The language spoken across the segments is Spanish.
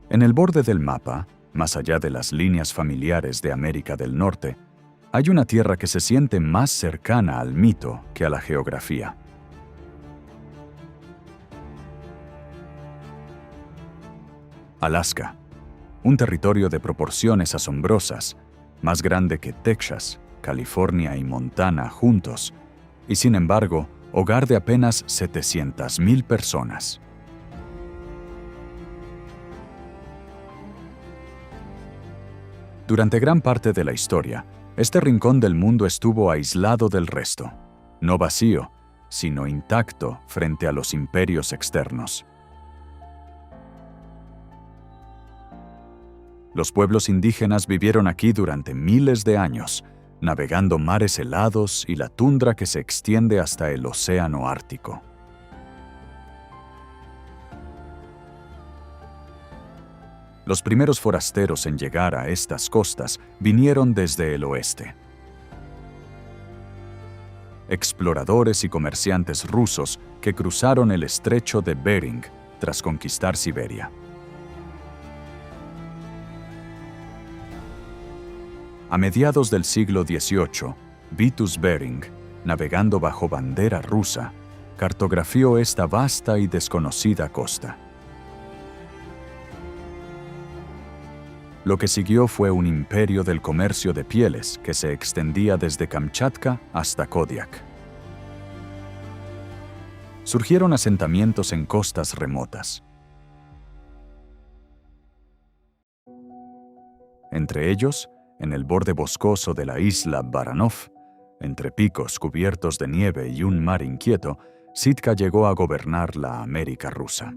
En el borde del mapa, más allá de las líneas familiares de América del Norte, hay una tierra que se siente más cercana al mito que a la geografía. Alaska, un territorio de proporciones asombrosas, más grande que Texas, California y Montana juntos, y sin embargo, hogar de apenas 700,000 personas. Durante gran parte de la historia, este rincón del mundo estuvo aislado del resto, no vacío, sino intacto frente a los imperios externos. Los pueblos indígenas vivieron aquí durante miles de años, navegando mares helados y la tundra que se extiende hasta el océano Ártico. Los primeros forasteros en llegar a estas costas vinieron desde el oeste. Exploradores y comerciantes rusos que cruzaron el estrecho de Bering tras conquistar Siberia. A mediados del siglo XVIII, Vitus Bering, navegando bajo bandera rusa, cartografió esta vasta y desconocida costa. Lo que siguió fue un imperio del comercio de pieles que se extendía desde Kamchatka hasta Kodiak. Surgieron asentamientos en costas remotas. Entre ellos, en el borde boscoso de la isla Baranov, entre picos cubiertos de nieve y un mar inquieto, Sitka llegó a gobernar la América rusa.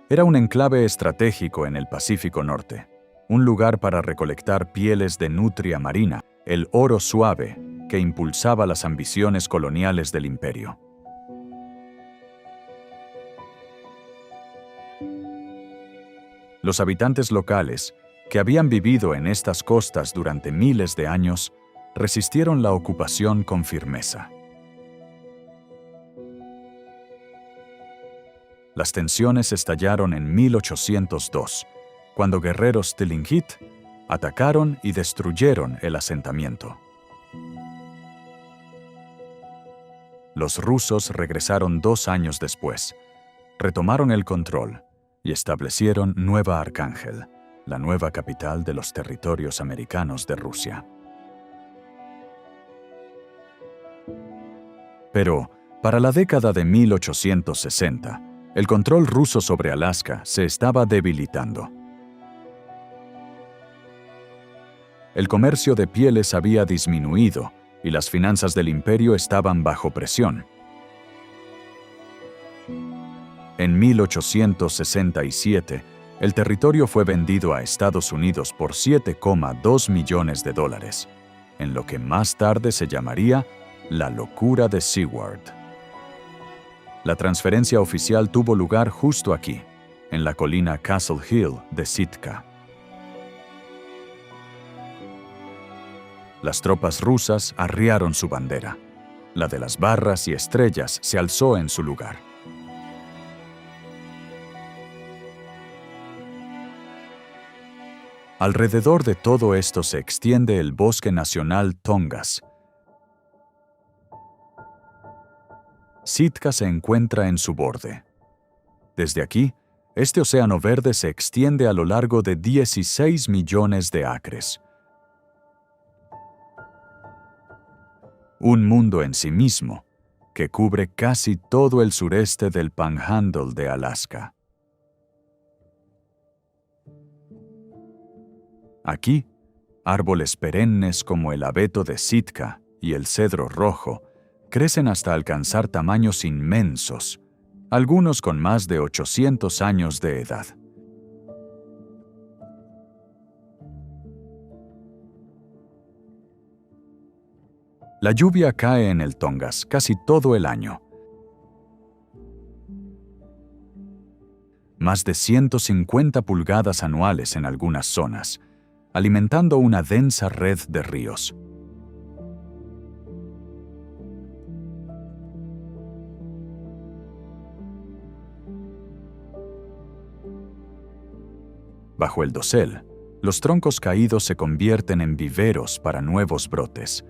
Era un enclave estratégico en el Pacífico Norte, un lugar para recolectar pieles de nutria marina, el oro suave que impulsaba las ambiciones coloniales del imperio. Los habitantes locales, que habían vivido en estas costas durante miles de años, resistieron la ocupación con firmeza. Las tensiones estallaron en 1802, cuando guerreros Tlingit atacaron y destruyeron el asentamiento. Los rusos regresaron 2 años después, retomaron el control y establecieron Nueva Arcángel, la nueva capital de los territorios americanos de Rusia. Pero, para la década de 1860, el control ruso sobre Alaska se estaba debilitando. El comercio de pieles había disminuido y las finanzas del imperio estaban bajo presión. En 1867, el territorio fue vendido a Estados Unidos por $7,2 millones, en lo que más tarde se llamaría la locura de Seward. La transferencia oficial tuvo lugar justo aquí, en la colina Castle Hill de Sitka. Las tropas rusas arriaron su bandera. La de las barras y estrellas se alzó en su lugar. Alrededor de todo esto se extiende el Bosque Nacional Tongass. Sitka se encuentra en su borde. Desde aquí, este océano verde se extiende a lo largo de 16 millones de acres. Un mundo en sí mismo, que cubre casi todo el sureste del Panhandle de Alaska. Aquí, árboles perennes como el abeto de Sitka y el cedro rojo crecen hasta alcanzar tamaños inmensos, algunos con más de 800 años de edad. La lluvia cae en el Tongass casi todo el año. Más de 150 pulgadas anuales en algunas zonas, alimentando una densa red de ríos. Bajo el dosel, los troncos caídos se convierten en viveros para nuevos brotes,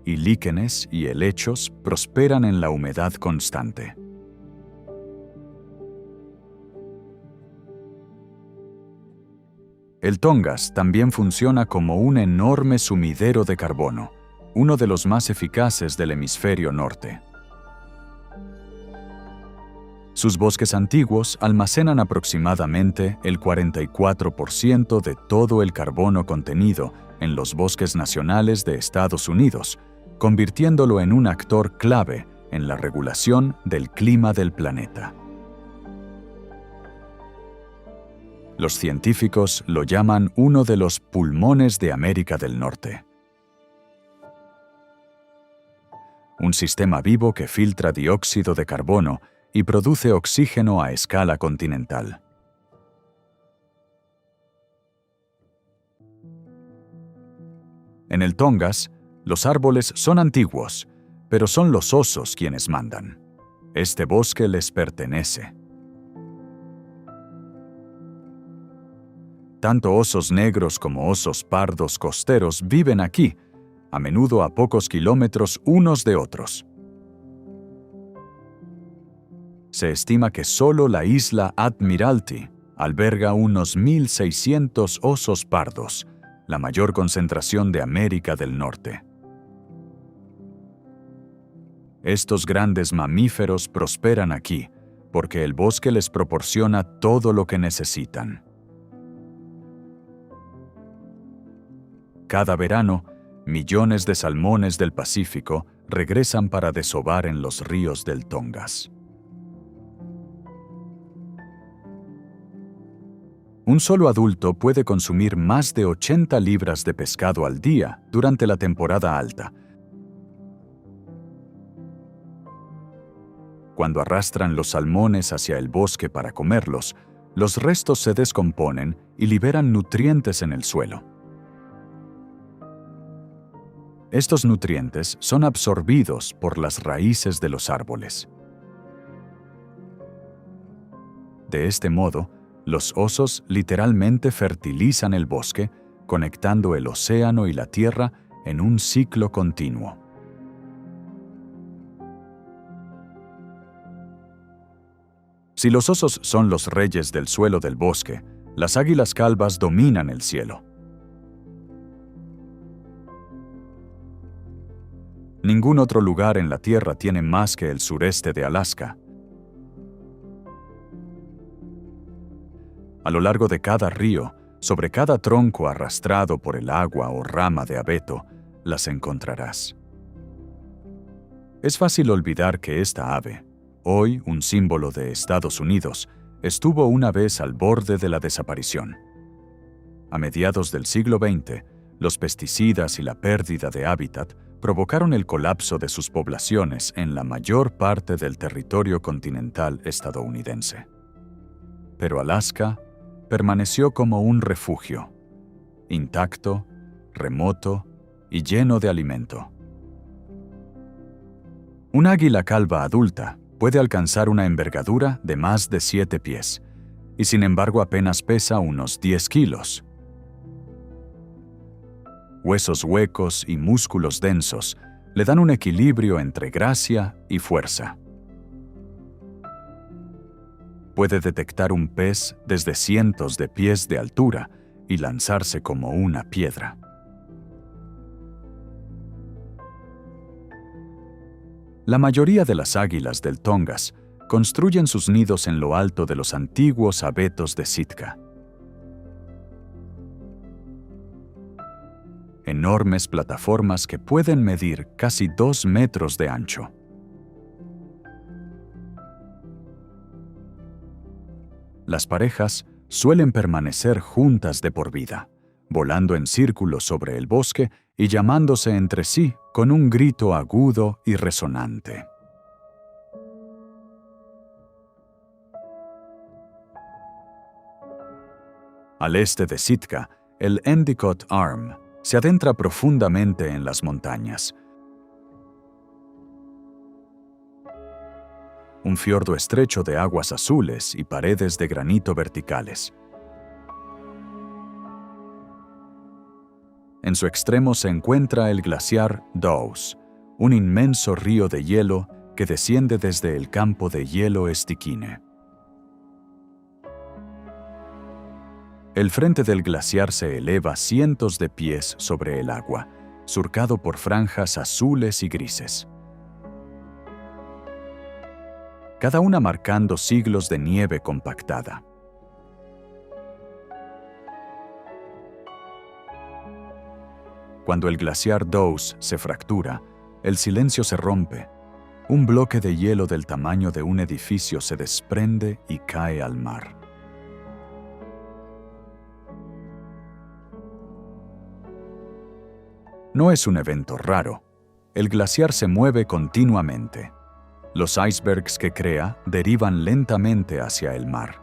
y líquenes y helechos prosperan en la humedad constante. El Tongas también funciona como un enorme sumidero de carbono, uno de los más eficaces del hemisferio norte. Sus bosques antiguos almacenan aproximadamente el 44% de todo el carbono contenido en los bosques nacionales de Estados Unidos, convirtiéndolo en un actor clave en la regulación del clima del planeta. Los científicos lo llaman uno de los pulmones de América del Norte. Un sistema vivo que filtra dióxido de carbono y produce oxígeno a escala continental. En el Tongas, los árboles son antiguos, pero son los osos quienes mandan. Este bosque les pertenece. Tanto osos negros como osos pardos costeros viven aquí, a menudo a pocos kilómetros unos de otros. Se estima que solo la isla Admiralty alberga unos 1.600 osos pardos, la mayor concentración de América del Norte. Estos grandes mamíferos prosperan aquí, porque el bosque les proporciona todo lo que necesitan. Cada verano, millones de salmones del Pacífico regresan para desovar en los ríos del Tongas. Un solo adulto puede consumir más de 80 libras de pescado al día durante la temporada alta. Cuando arrastran los salmones hacia el bosque para comerlos, los restos se descomponen y liberan nutrientes en el suelo. Estos nutrientes son absorbidos por las raíces de los árboles. De este modo, los osos literalmente fertilizan el bosque, conectando el océano y la tierra en un ciclo continuo. Si los osos son los reyes del suelo del bosque, las águilas calvas dominan el cielo. Ningún otro lugar en la Tierra tiene más que el sureste de Alaska. A lo largo de cada río, sobre cada tronco arrastrado por el agua o rama de abeto, las encontrarás. Es fácil olvidar que esta ave, hoy un símbolo de Estados Unidos, estuvo una vez al borde de la desaparición. A mediados del siglo XX, los pesticidas y la pérdida de hábitat provocaron el colapso de sus poblaciones en la mayor parte del territorio continental estadounidense. Pero Alaska permaneció como un refugio, intacto, remoto y lleno de alimento. Un águila calva adulta puede alcanzar una envergadura de más de 7 pies, y sin embargo apenas pesa unos 10 kilos. Huesos huecos y músculos densos le dan un equilibrio entre gracia y fuerza. Puede detectar un pez desde cientos de pies de altura y lanzarse como una piedra. La mayoría de las águilas del Tongas construyen sus nidos en lo alto de los antiguos abetos de Sitka. Enormes plataformas que pueden medir casi 2 metros de ancho. Las parejas suelen permanecer juntas de por vida, volando en círculos sobre el bosque y llamándose entre sí con un grito agudo y resonante. Al este de Sitka, el Endicott Arm se adentra profundamente en las montañas. un fiordo estrecho de aguas azules y paredes de granito verticales. En su extremo se encuentra el glaciar Dowse, un inmenso río de hielo que desciende desde el campo de hielo Estikine. El frente del glaciar se eleva cientos de pies sobre el agua, surcado por franjas azules y grises, cada una marcando siglos de nieve compactada. Cuando el glaciar Dowse se fractura, el silencio se rompe. Un bloque de hielo del tamaño de un edificio se desprende y cae al mar. No es un evento raro. El glaciar se mueve continuamente. Los icebergs que crea derivan lentamente hacia el mar,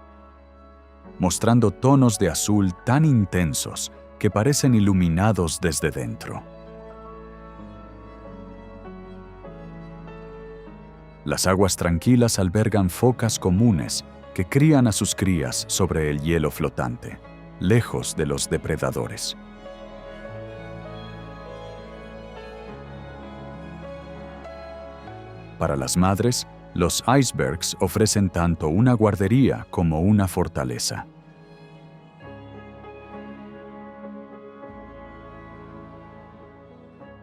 mostrando tonos de azul tan intensos que parecen iluminados desde dentro. Las aguas tranquilas albergan focas comunes que crían a sus crías sobre el hielo flotante, lejos de los depredadores. Para las madres, los icebergs ofrecen tanto una guardería como una fortaleza.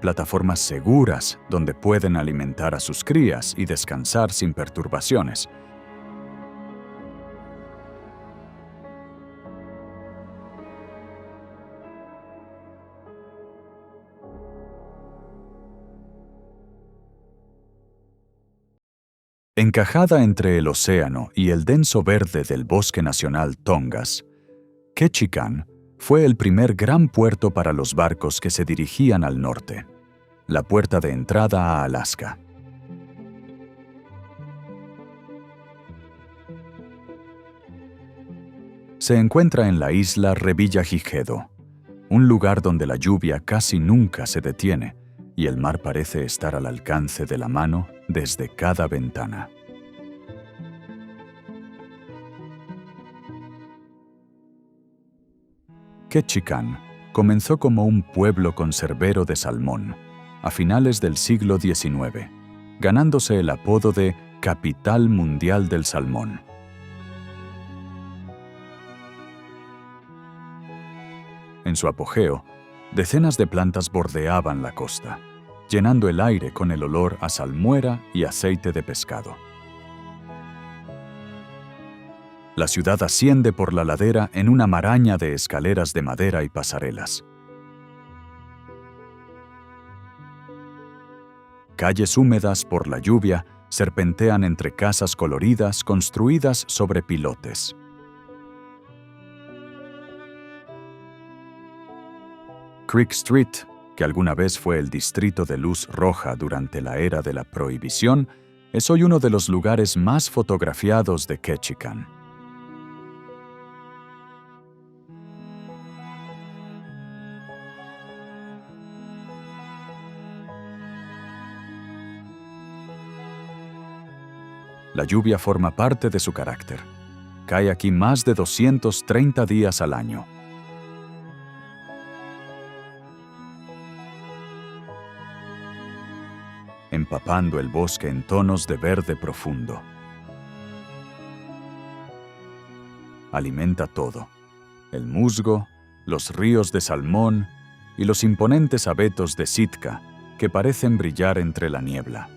Plataformas seguras donde pueden alimentar a sus crías y descansar sin perturbaciones. Encajada entre el océano y el denso verde del Bosque Nacional Tongass, Ketchikan fue el primer gran puerto para los barcos que se dirigían al norte, la puerta de entrada a Alaska. Se encuentra en la isla Revillagigedo, un lugar donde la lluvia casi nunca se detiene y el mar parece estar al alcance de la mano desde cada ventana. Ketchikan comenzó como un pueblo conservero de salmón a finales del siglo XIX, ganándose el apodo de Capital Mundial del Salmón. En su apogeo, decenas de plantas bordeaban la costa, llenando el aire con el olor a salmuera y aceite de pescado. La ciudad asciende por la ladera en una maraña de escaleras de madera y pasarelas. Calles húmedas por la lluvia serpentean entre casas coloridas construidas sobre pilotes. Creek Street, que alguna vez fue el distrito de luz roja durante la era de la Prohibición, es hoy uno de los lugares más fotografiados de Ketchikan. La lluvia forma parte de su carácter. Cae aquí más de 230 días al año. Empapando el bosque en tonos de verde profundo. Alimenta todo: el musgo, los ríos de salmón y los imponentes abetos de Sitka que parecen brillar entre la niebla.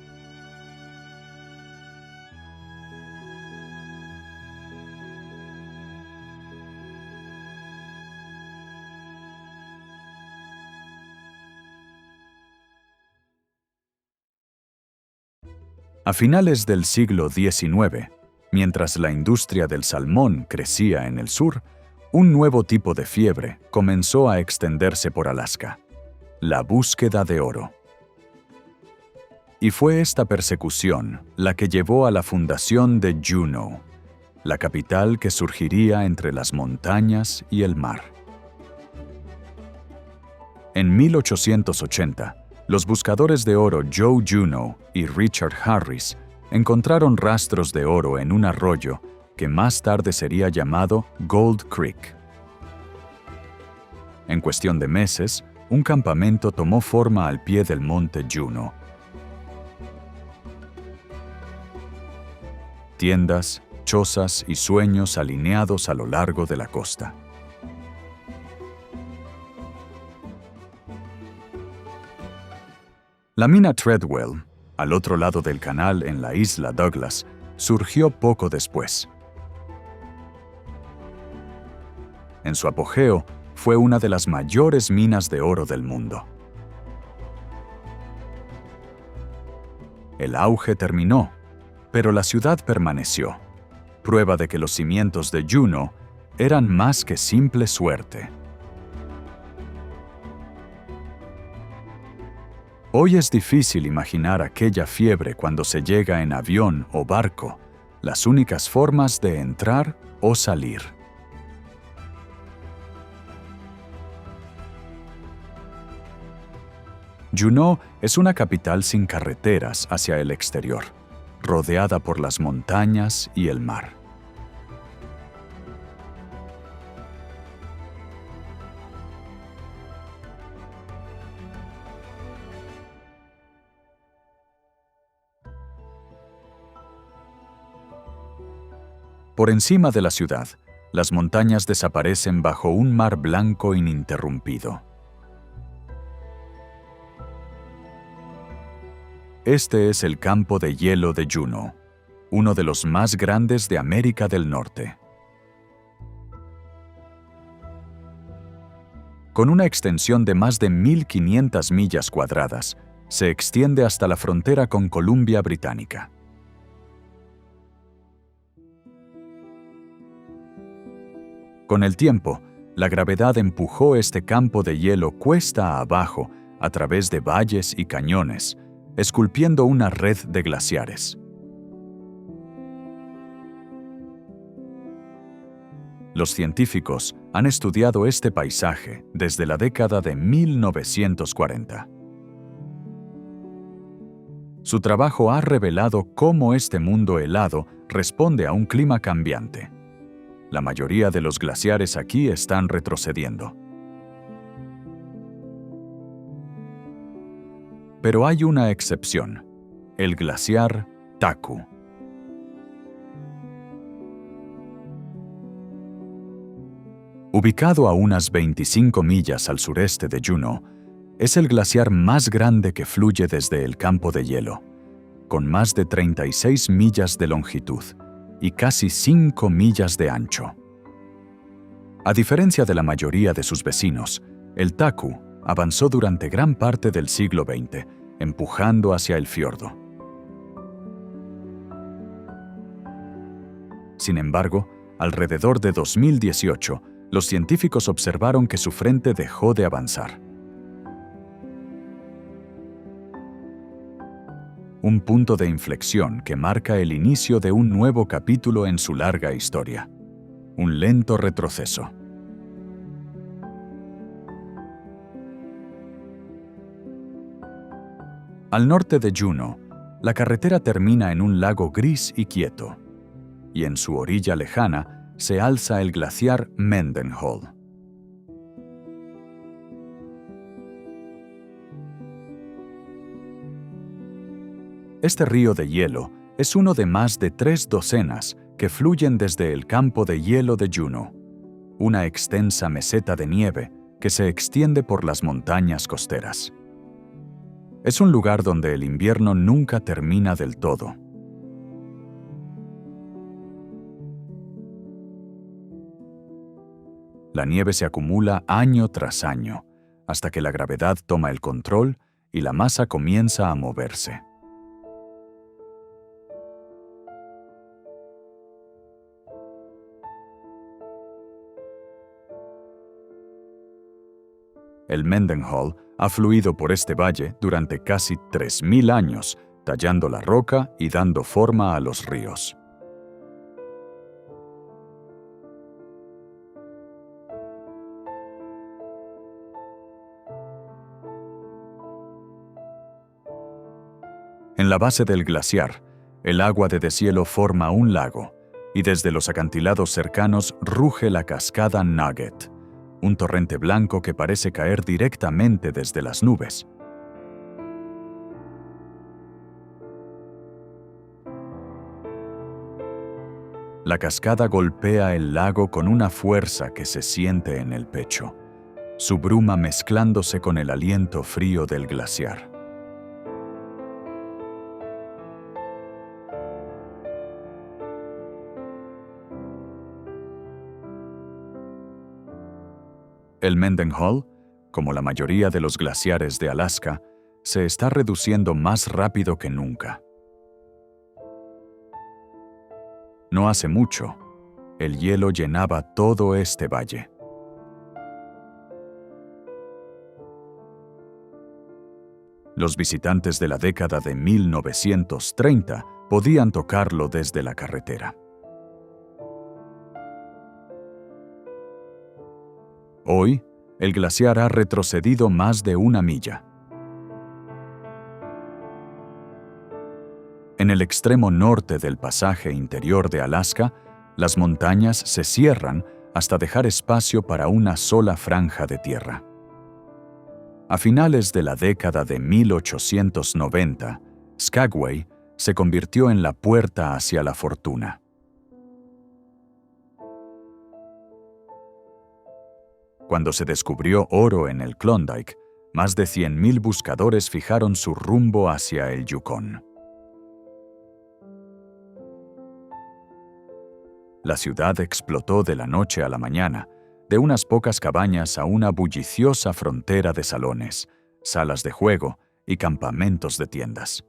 A finales del siglo XIX, mientras la industria del salmón crecía en el sur, un nuevo tipo de fiebre comenzó a extenderse por Alaska: la búsqueda de oro. Y fue esta persecución la que llevó a la fundación de Juneau, la capital que surgiría entre las montañas y el mar. En 1880, los buscadores de oro Joe Juneau y Richard Harris encontraron rastros de oro en un arroyo que más tarde sería llamado Gold Creek. En cuestión de meses, un campamento tomó forma al pie del monte Juno. Tiendas, chozas y sueños alineados a lo largo de la costa. La mina Treadwell, al otro lado del canal en la isla Douglas, surgió poco después. En su apogeo, fue una de las mayores minas de oro del mundo. El auge terminó, pero la ciudad permaneció, prueba de que los cimientos de Juno eran más que simple suerte. Hoy es difícil imaginar aquella fiebre cuando se llega en avión o barco, las únicas formas de entrar o salir. Juneau es una capital sin carreteras hacia el exterior, rodeada por las montañas y el mar. Por encima de la ciudad, las montañas desaparecen bajo un mar blanco ininterrumpido. Este es el campo de hielo de Juneau, uno de los más grandes de América del Norte. Con una extensión de más de 1.500 millas cuadradas, se extiende hasta la frontera con Columbia Británica. Con el tiempo, la gravedad empujó este campo de hielo cuesta abajo a través de valles y cañones, esculpiendo una red de glaciares. Los científicos han estudiado este paisaje desde la década de 1940. Su trabajo ha revelado cómo este mundo helado responde a un clima cambiante. La mayoría de los glaciares aquí están retrocediendo. Pero hay una excepción, el glaciar Taku. Ubicado a unas 25 millas al sureste de Juneau, es el glaciar más grande que fluye desde el campo de hielo, con más de 36 millas de longitud y casi 5 millas de ancho. A diferencia de la mayoría de sus vecinos, el Taku avanzó durante gran parte del siglo XX, empujando hacia el fiordo. Sin embargo, alrededor de 2018, los científicos observaron que su frente dejó de avanzar. Un punto de inflexión que marca el inicio de un nuevo capítulo en su larga historia. Un lento retroceso. Al norte de Juneau, la carretera termina en un lago gris y quieto, y en su orilla lejana se alza el glaciar Mendenhall. Este río de hielo es uno de más de 3 docenas que fluyen desde el campo de hielo de Juneau, una extensa meseta de nieve que se extiende por las montañas costeras. Es un lugar donde el invierno nunca termina del todo. La nieve se acumula año tras año, hasta que la gravedad toma el control y la masa comienza a moverse. El Mendenhall ha fluido por este valle durante casi 3.000 años, tallando la roca y dando forma a los ríos. En la base del glaciar, El agua de deshielo forma un lago, y desde los acantilados cercanos ruge la cascada Nugget, un torrente blanco que parece caer directamente desde las nubes. La cascada golpea el lago con una fuerza que se siente en el pecho, su bruma mezclándose con el aliento frío del glaciar. El Mendenhall, como la mayoría de los glaciares de Alaska, se está reduciendo más rápido que nunca. No hace mucho, el hielo llenaba todo este valle. Los visitantes de la década de 1930 podían tocarlo desde la carretera. Hoy, el glaciar ha retrocedido más de 1 milla. En el extremo norte del pasaje interior de Alaska, las montañas se cierran hasta dejar espacio para una sola franja de tierra. A finales de la década de 1890, Skagway se convirtió en la puerta hacia la fortuna. Cuando se descubrió oro en el Klondike, más de 100,000 buscadores fijaron su rumbo hacia el Yukon. La ciudad explotó de la noche a la mañana, de unas pocas cabañas a una bulliciosa frontera de salones, salas de juego y campamentos de tiendas.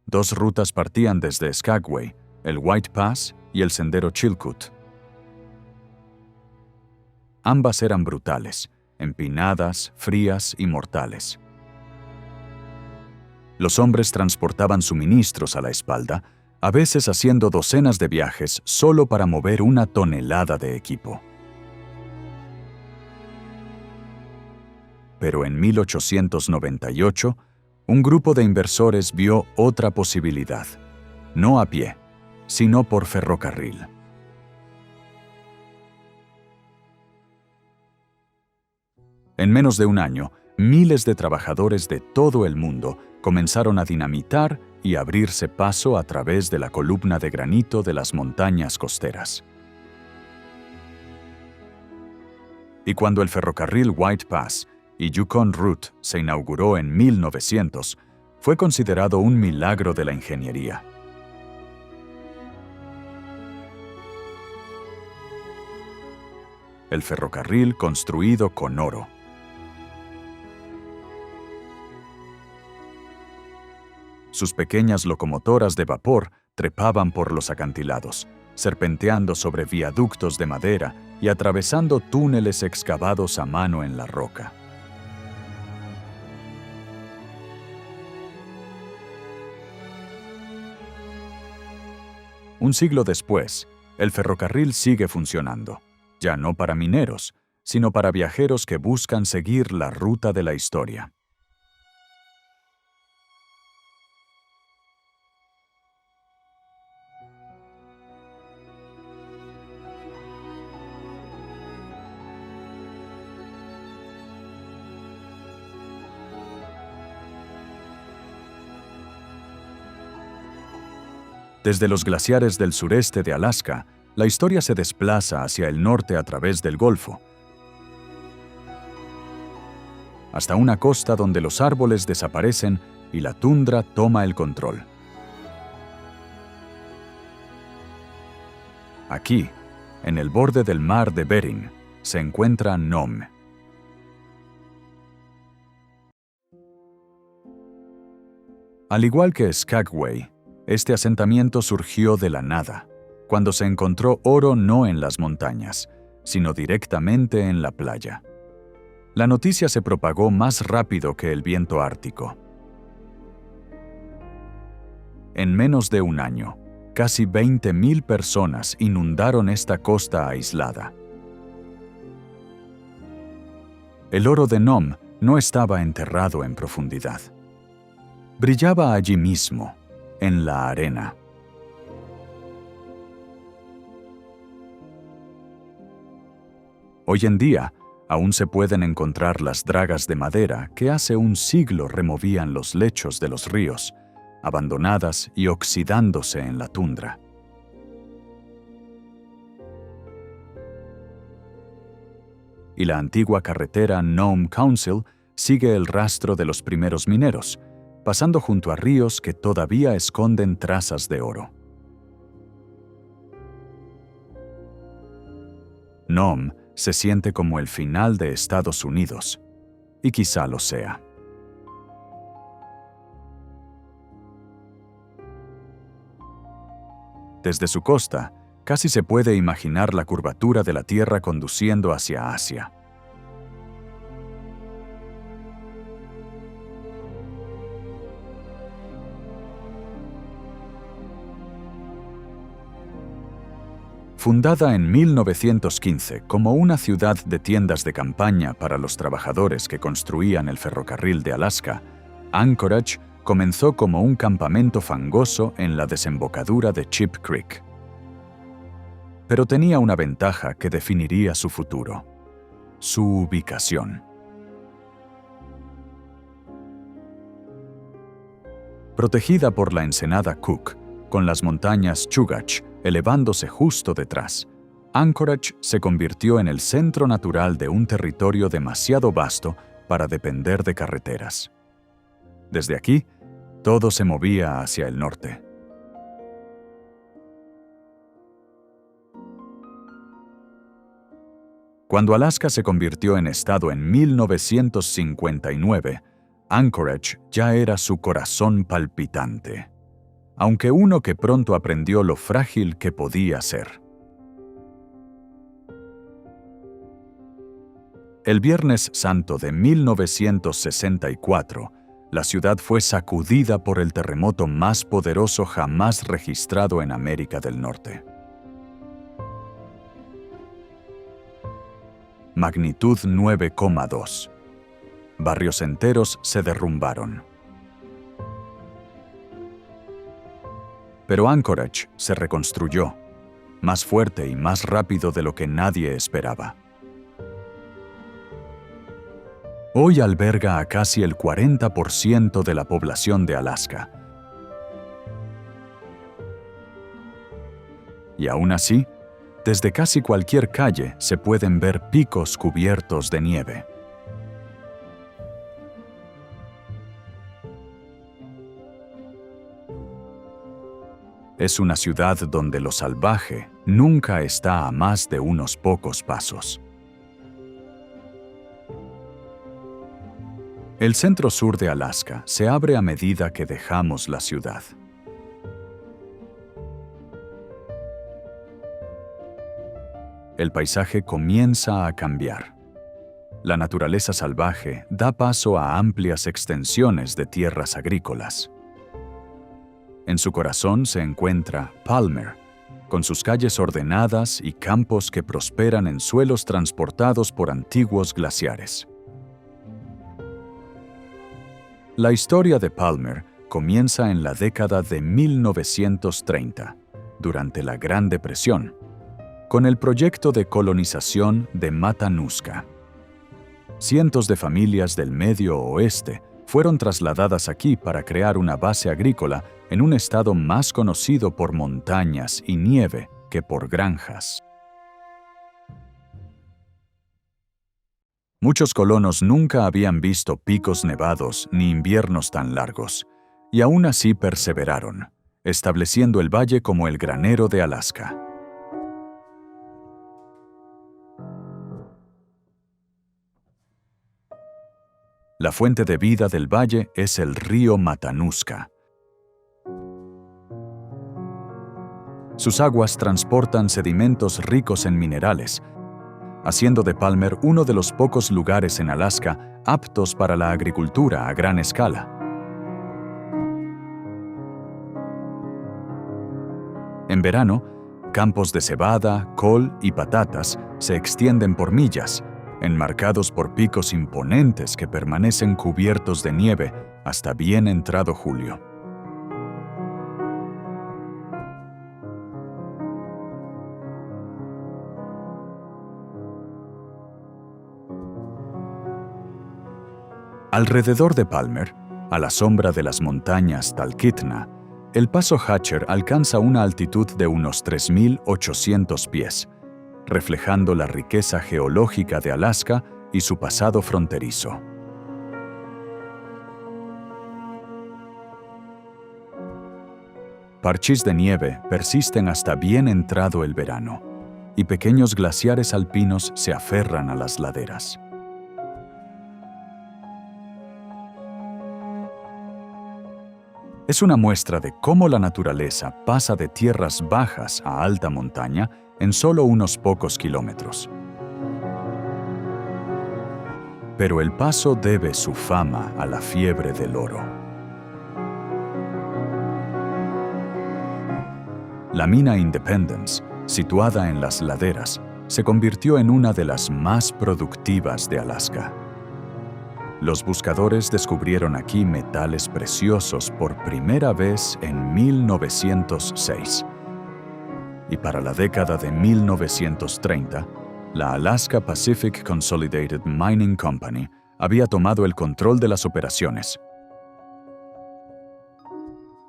Dos rutas partían desde Skagway, el White Pass y el sendero Chilkoot. Ambas eran brutales, empinadas, frías y mortales. Los hombres transportaban suministros a la espalda, a veces haciendo docenas de viajes solo para mover 1 tonelada de equipo. Pero en 1898, un grupo de inversores vio otra posibilidad, no a pie, sino por ferrocarril. En menos de 1 año, miles de trabajadores de todo el mundo comenzaron a dinamitar y abrirse paso a través de la columna de granito de las montañas costeras. Y cuando el ferrocarril White Pass y Yukon Route se inauguró en 1900, fue considerado un milagro de la ingeniería. El ferrocarril construido con oro. Sus pequeñas locomotoras de vapor trepaban por los acantilados, serpenteando sobre viaductos de madera y atravesando túneles excavados a mano en la roca. Un siglo después, el ferrocarril sigue funcionando, ya no para mineros, sino para viajeros que buscan seguir la ruta de la historia. Desde los glaciares del sureste de Alaska, la historia se desplaza hacia el norte a través del Golfo, hasta una costa donde los árboles desaparecen y la tundra toma el control. Aquí, en el borde del mar de Bering, se encuentra Nome. Al igual que Skagway, este asentamiento surgió de la nada, cuando se encontró oro no en las montañas, sino directamente en la playa. La noticia se propagó más rápido que el viento ártico. En menos de 1 año, casi 20,000 personas inundaron esta costa aislada. El oro de Nome no estaba enterrado en profundidad. Brillaba allí mismo, en la arena. Hoy en día, aún se pueden encontrar las dragas de madera que hace un siglo removían los lechos de los ríos, abandonadas y oxidándose en la tundra. Y la antigua carretera Nome Council sigue el rastro de los primeros mineros, pasando junto a ríos que todavía esconden trazas de oro. Nome se siente como el final de Estados Unidos, y quizá lo sea. Desde su costa, casi se puede imaginar la curvatura de la Tierra conduciendo hacia Asia. Fundada en 1915 como una ciudad de tiendas de campaña para los trabajadores que construían el ferrocarril de Alaska, Anchorage comenzó como un campamento fangoso en la desembocadura de Chip Creek. Pero tenía una ventaja que definiría su futuro: su ubicación. Protegida por la ensenada Cook, con las montañas Chugach elevándose justo detrás, Anchorage se convirtió en el centro natural de un territorio demasiado vasto para depender de carreteras. Desde aquí, todo se movía hacia el norte. Cuando Alaska se convirtió en estado en 1959, Anchorage ya era su corazón palpitante, aunque uno que pronto aprendió lo frágil que podía ser. El Viernes Santo de 1964, la ciudad fue sacudida por el terremoto más poderoso jamás registrado en América del Norte. Magnitud 9,2. Barrios enteros se derrumbaron. Pero Anchorage se reconstruyó, más fuerte y más rápido de lo que nadie esperaba. Hoy alberga a casi el 40% de la población de Alaska. Y aún así, desde casi cualquier calle se pueden ver picos cubiertos de nieve. Es una ciudad donde lo salvaje nunca está a más de unos pocos pasos. El centro-sur de Alaska se abre a medida que dejamos la ciudad. El paisaje comienza a cambiar. La naturaleza salvaje da paso a amplias extensiones de tierras agrícolas. En su corazón se encuentra Palmer, con sus calles ordenadas y campos que prosperan en suelos transportados por antiguos glaciares. La historia de Palmer comienza en la década de 1930, durante la Gran Depresión, con el proyecto de colonización de Matanuska. Cientos de familias del Medio Oeste fueron trasladadas aquí para crear una base agrícola en un estado más conocido por montañas y nieve que por granjas. Muchos colonos nunca habían visto picos nevados ni inviernos tan largos, y aún así perseveraron, estableciendo el valle como el granero de Alaska. La fuente de vida del valle es el río Matanuska. Sus aguas transportan sedimentos ricos en minerales, haciendo de Palmer uno de los pocos lugares en Alaska aptos para la agricultura a gran escala. En verano, campos de cebada, col y patatas se extienden por millas, enmarcados por picos imponentes que permanecen cubiertos de nieve hasta bien entrado julio. Alrededor de Palmer, a la sombra de las montañas Talkeetna, el paso Hatcher alcanza una altitud de unos 3.800 pies, reflejando la riqueza geológica de Alaska y su pasado fronterizo. Parches de nieve persisten hasta bien entrado el verano, y pequeños glaciares alpinos se aferran a las laderas. Es una muestra de cómo la naturaleza pasa de tierras bajas a alta montaña en solo unos pocos kilómetros. Pero el paso debe su fama a la fiebre del oro. La mina Independence, situada en las laderas, se convirtió en una de las más productivas de Alaska. Los buscadores descubrieron aquí metales preciosos por primera vez en 1906. Y para la década de 1930, la Alaska Pacific Consolidated Mining Company había tomado el control de las operaciones.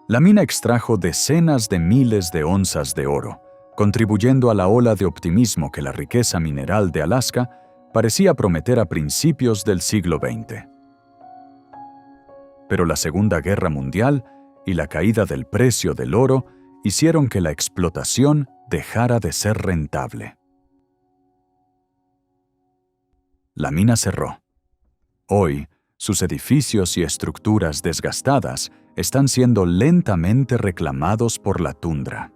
La mina extrajo decenas de miles de onzas de oro, contribuyendo a la ola de optimismo que la riqueza mineral de Alaska parecía prometer a principios del siglo XX. Pero la Segunda Guerra Mundial y la caída del precio del oro hicieron que la explotación dejara de ser rentable. La mina cerró. Hoy, sus edificios y estructuras desgastadas están siendo lentamente reclamados por la tundra.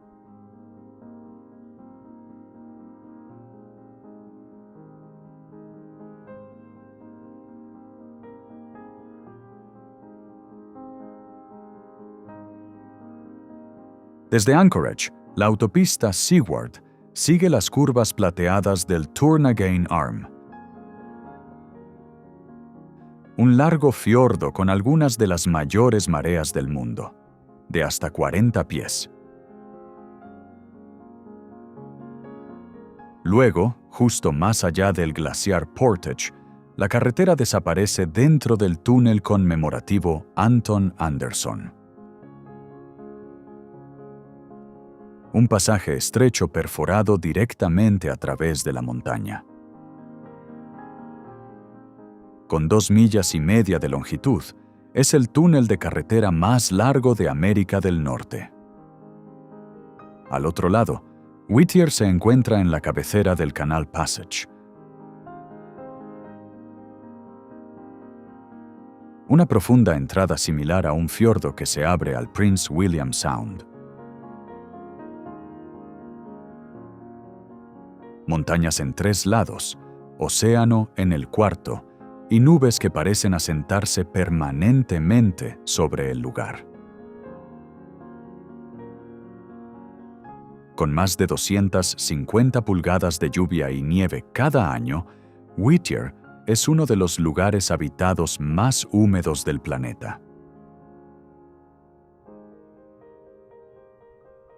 Desde Anchorage, la autopista Seward sigue las curvas plateadas del Turnagain Arm, un largo fiordo con algunas de las mayores mareas del mundo, de hasta 40 pies. Luego, justo más allá del glaciar Portage, la carretera desaparece dentro del túnel conmemorativo Anton Anderson. Un pasaje estrecho perforado directamente a través de la montaña. Con 2,5 millas de longitud, es el túnel de carretera más largo de América del Norte. Al otro lado, Whittier se encuentra en la cabecera del Canal Passage. Una profunda entrada similar a un fiordo que se abre al Prince William Sound. Montañas en 3 lados, océano en el cuarto, y nubes que parecen asentarse permanentemente sobre el lugar. Con más de 250 pulgadas de lluvia y nieve cada año, Whittier es uno de los lugares habitados más húmedos del planeta.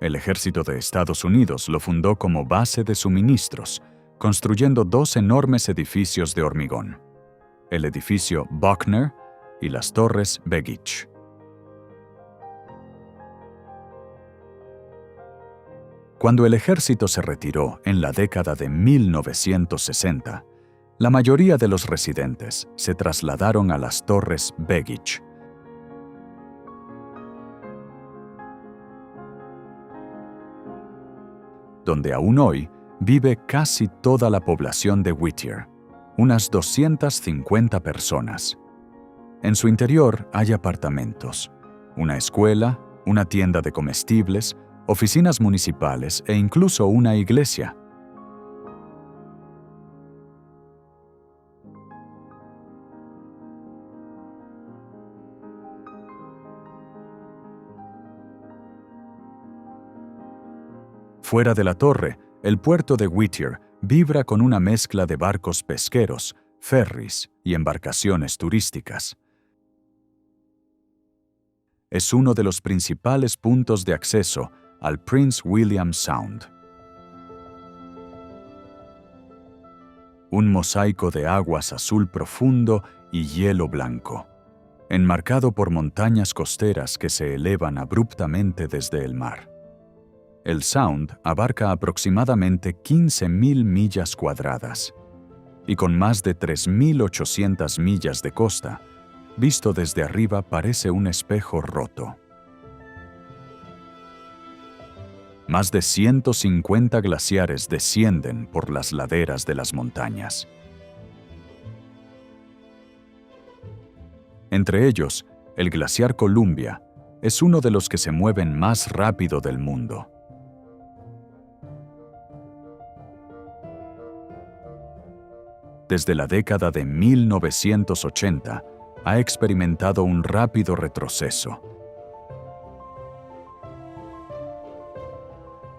El ejército de Estados Unidos lo fundó como base de suministros, construyendo 2 enormes edificios de hormigón: el edificio Buckner y las torres Begich. Cuando el ejército se retiró en la década de 1960, la mayoría de los residentes se trasladaron a las torres Begich. Donde aún hoy vive casi toda la población de Whittier, unas 250 personas. En su interior hay apartamentos, una escuela, una tienda de comestibles, oficinas municipales e incluso una iglesia. Fuera de la torre, el puerto de Whittier vibra con una mezcla de barcos pesqueros, ferries y embarcaciones turísticas. Es uno de los principales puntos de acceso al Prince William Sound. Un mosaico de aguas azul profundo y hielo blanco, enmarcado por montañas costeras que se elevan abruptamente desde el mar. El Sound abarca aproximadamente 15.000 millas cuadradas y con más de 3.800 millas de costa, visto desde arriba parece un espejo roto. Más de 150 glaciares descienden por las laderas de las montañas. Entre ellos, el glaciar Columbia es uno de los que se mueven más rápido del mundo. Desde la década de 1980, ha experimentado un rápido retroceso,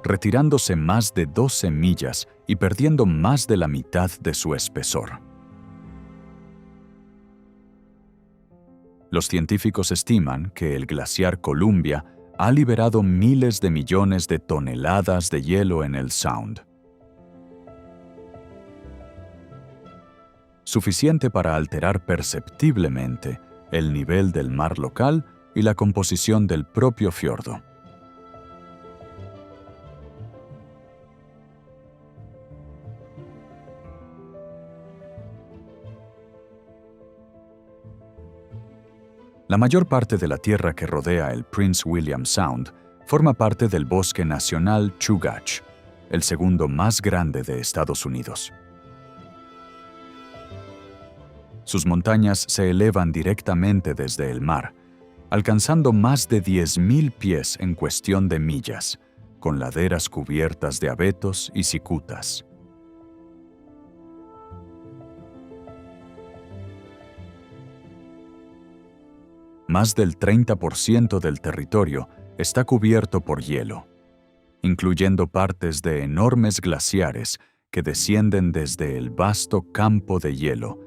retirándose más de 12 millas y perdiendo más de la mitad de su espesor. Los científicos estiman que el glaciar Columbia ha liberado miles de millones de toneladas de hielo en el Sound, suficiente para alterar perceptiblemente el nivel del mar local y la composición del propio fiordo. La mayor parte de la tierra que rodea el Prince William Sound forma parte del Bosque Nacional Chugach, el segundo más grande de Estados Unidos. Sus montañas se elevan directamente desde el mar, alcanzando más de 10.000 pies en cuestión de millas, con laderas cubiertas de abetos y cicutas. Más del 30% del territorio está cubierto por hielo, incluyendo partes de enormes glaciares que descienden desde el vasto campo de hielo.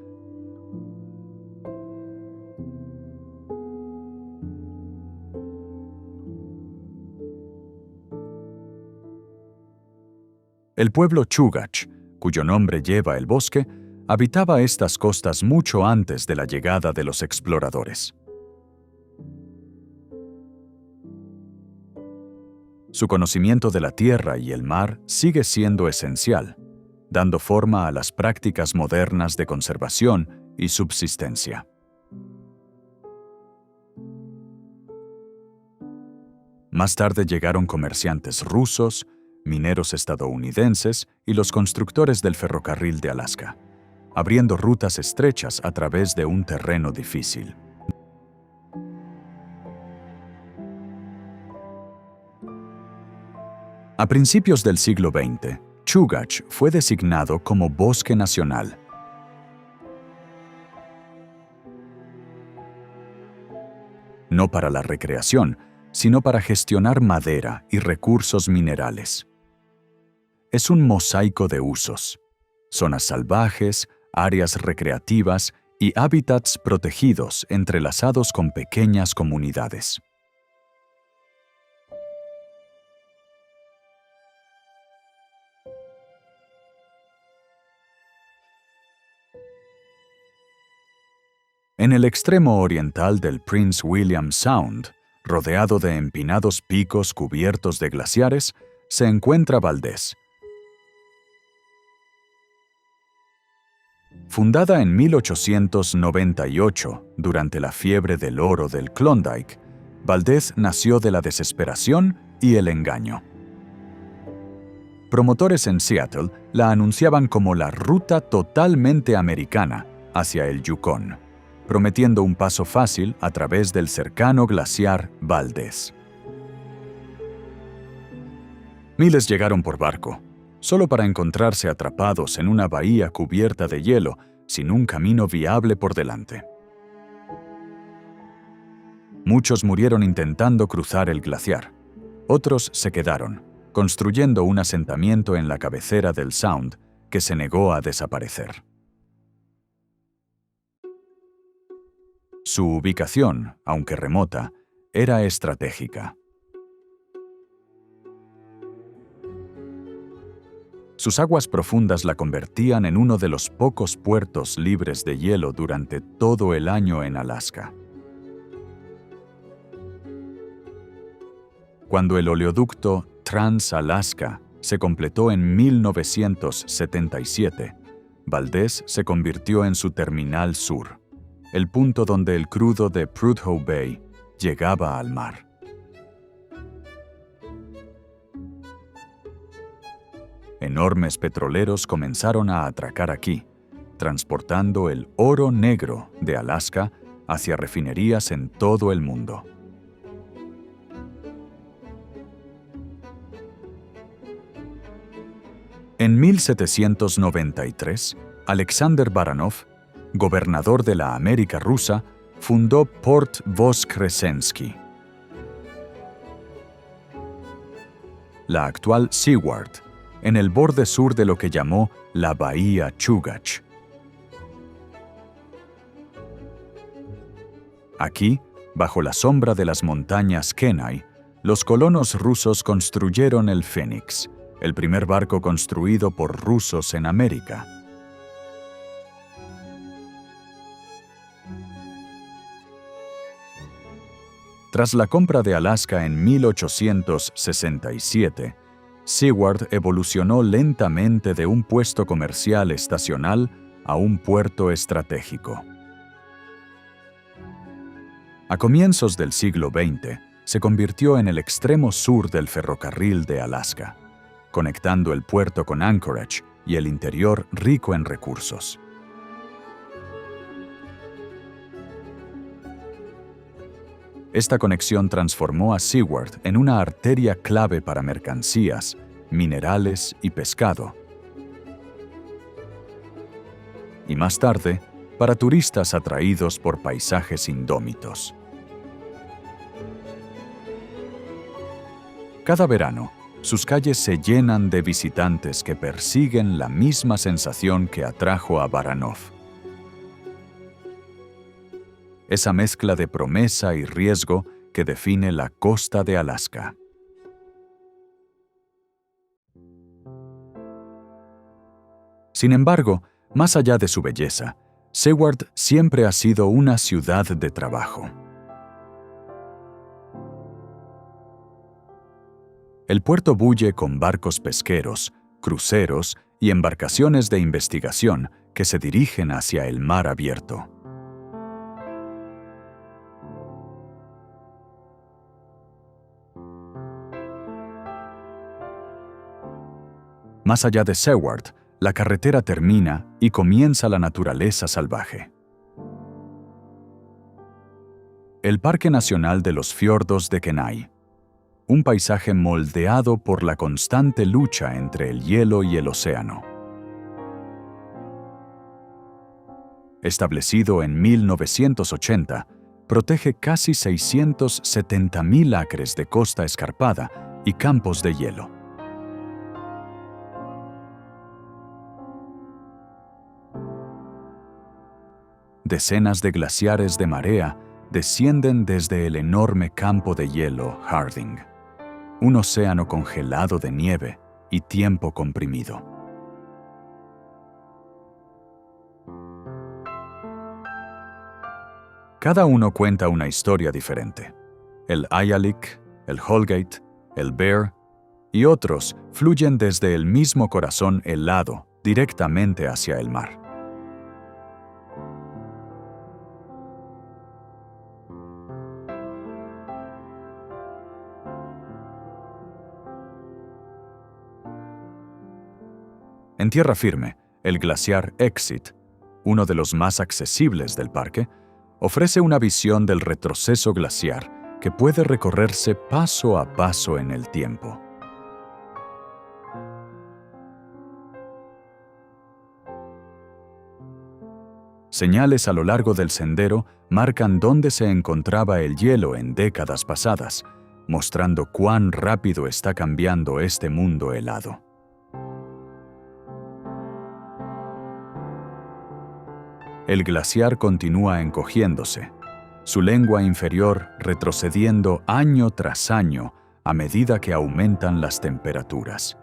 El pueblo Chugach, cuyo nombre lleva el bosque, habitaba estas costas mucho antes de la llegada de los exploradores. Su conocimiento de la tierra y el mar sigue siendo esencial, dando forma a las prácticas modernas de conservación y subsistencia. Más tarde llegaron comerciantes rusos, mineros estadounidenses y los constructores del ferrocarril de Alaska, abriendo rutas estrechas a través de un terreno difícil. A principios del siglo XX, Chugach fue designado como Bosque Nacional. No para la recreación, sino para gestionar madera y recursos minerales. Es un mosaico de usos: zonas salvajes, áreas recreativas y hábitats protegidos entrelazados con pequeñas comunidades. En el extremo oriental del Prince William Sound, rodeado de empinados picos cubiertos de glaciares, se encuentra Valdez. Fundada en 1898, durante la fiebre del oro del Klondike, Valdez nació de la desesperación y el engaño. Promotores en Seattle la anunciaban como la ruta totalmente americana hacia el Yukón, prometiendo un paso fácil a través del cercano glaciar Valdez. Miles llegaron por barco, solo para encontrarse atrapados en una bahía cubierta de hielo, sin un camino viable por delante. Muchos murieron intentando cruzar el glaciar. Otros se quedaron, construyendo un asentamiento en la cabecera del Sound, que se negó a desaparecer. Su ubicación, aunque remota, era estratégica. Sus aguas profundas la convertían en uno de los pocos puertos libres de hielo durante todo el año en Alaska. Cuando el oleoducto Trans-Alaska se completó en 1977, Valdez se convirtió en su terminal sur, el punto donde el crudo de Prudhoe Bay llegaba al mar. Enormes petroleros comenzaron a atracar aquí, transportando el oro negro de Alaska hacia refinerías en todo el mundo. En 1793, Alexander Baranov, gobernador de la América rusa, fundó Port Voskresensky. La actual Seward, en el borde sur de lo que llamó la Bahía Chugach. Aquí, bajo la sombra de las montañas Kenai, los colonos rusos construyeron el Fénix, el primer barco construido por rusos en América. Tras la compra de Alaska en 1867, Seward evolucionó lentamente de un puesto comercial estacional a un puerto estratégico. A comienzos del siglo XX, se convirtió en el extremo sur del ferrocarril de Alaska, conectando el puerto con Anchorage y el interior rico en recursos. Esta conexión transformó a Seward en una arteria clave para mercancías, minerales y pescado. Y más tarde, para turistas atraídos por paisajes indómitos. Cada verano, sus calles se llenan de visitantes que persiguen la misma sensación que atrajo a Baranov. Esa mezcla de promesa y riesgo que define la costa de Alaska. Sin embargo, más allá de su belleza, Seward siempre ha sido una ciudad de trabajo. El puerto bulle con barcos pesqueros, cruceros y embarcaciones de investigación que se dirigen hacia el mar abierto. Más allá de Seward, la carretera termina y comienza la naturaleza salvaje. El Parque Nacional de los Fiordos de Kenai, un paisaje moldeado por la constante lucha entre el hielo y el océano. Establecido en 1980, protege casi 670,000 acres de costa escarpada y campos de hielo. Decenas de glaciares de marea descienden desde el enorme campo de hielo Harding, un océano congelado de nieve y tiempo comprimido. Cada uno cuenta una historia diferente. El Ayalik, el Holgate, el Bear y otros fluyen desde el mismo corazón helado directamente hacia el mar. En tierra firme, el glaciar Exit, uno de los más accesibles del parque, ofrece una visión del retroceso glaciar que puede recorrerse paso a paso en el tiempo. Señales a lo largo del sendero marcan dónde se encontraba el hielo en décadas pasadas, mostrando cuán rápido está cambiando este mundo helado. el glaciar continúa encogiéndose, su lengua inferior retrocediendo año tras año a medida que aumentan las temperaturas.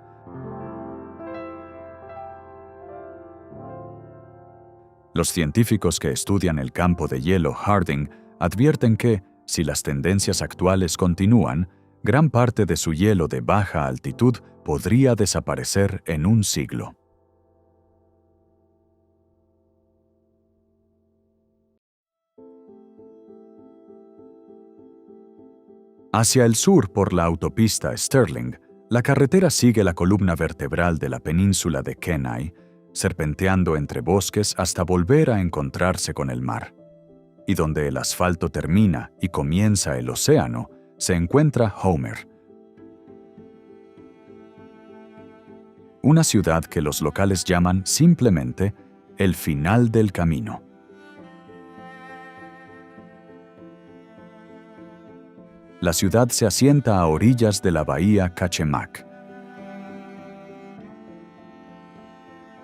Los científicos que estudian el campo de hielo Harding advierten que, si las tendencias actuales continúan, gran parte de su hielo de baja altitud podría desaparecer en un siglo. Hacia el sur por la autopista Sterling, la carretera sigue la columna vertebral de la península de Kenai, serpenteando entre bosques hasta volver a encontrarse con el mar. Y donde el asfalto termina y comienza el océano, se encuentra Homer, una ciudad que los locales llaman simplemente el final del camino. La ciudad se asienta a orillas de la bahía Kachemak,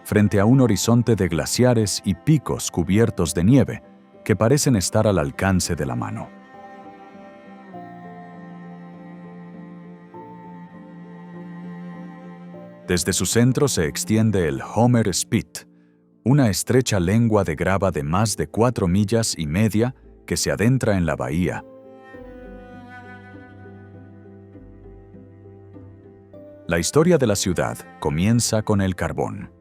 frente a un horizonte de glaciares y picos cubiertos de nieve que parecen estar al alcance de la mano. Desde su centro se extiende el Homer Spit, una estrecha lengua de grava de más de 4,5 millas que se adentra en la bahía. La historia de la ciudad comienza con el carbón.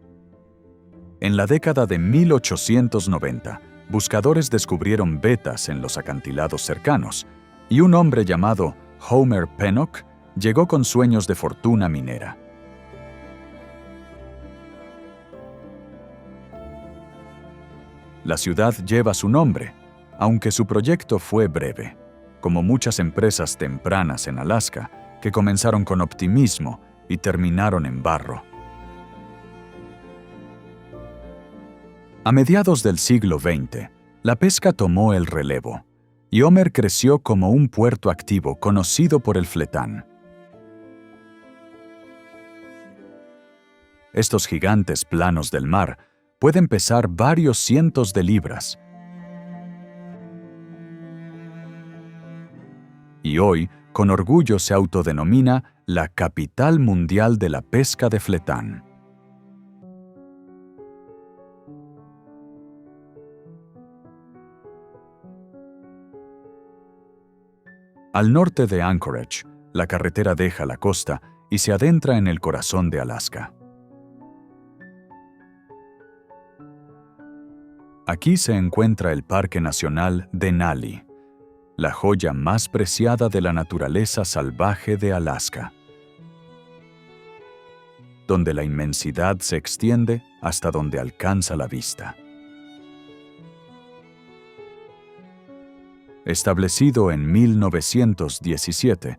En la década de 1890, buscadores descubrieron vetas en los acantilados cercanos, y un hombre llamado Homer Pennock llegó con sueños de fortuna minera. La ciudad lleva su nombre, aunque su proyecto fue breve, como muchas empresas tempranas en Alaska que comenzaron con optimismo y terminaron en barro. A mediados del siglo XX, la pesca tomó el relevo, y Homer creció como un puerto activo conocido por el fletán. Estos gigantes planos del mar pueden pesar varios cientos de libras. Y hoy, con orgullo se autodenomina la capital mundial de la pesca de fletán. Al norte de Anchorage, la carretera deja la costa y se adentra en el corazón de Alaska. Aquí se encuentra el Parque Nacional Denali, la joya más preciada de la naturaleza salvaje de Alaska, donde la inmensidad se extiende hasta donde alcanza la vista. Establecido en 1917,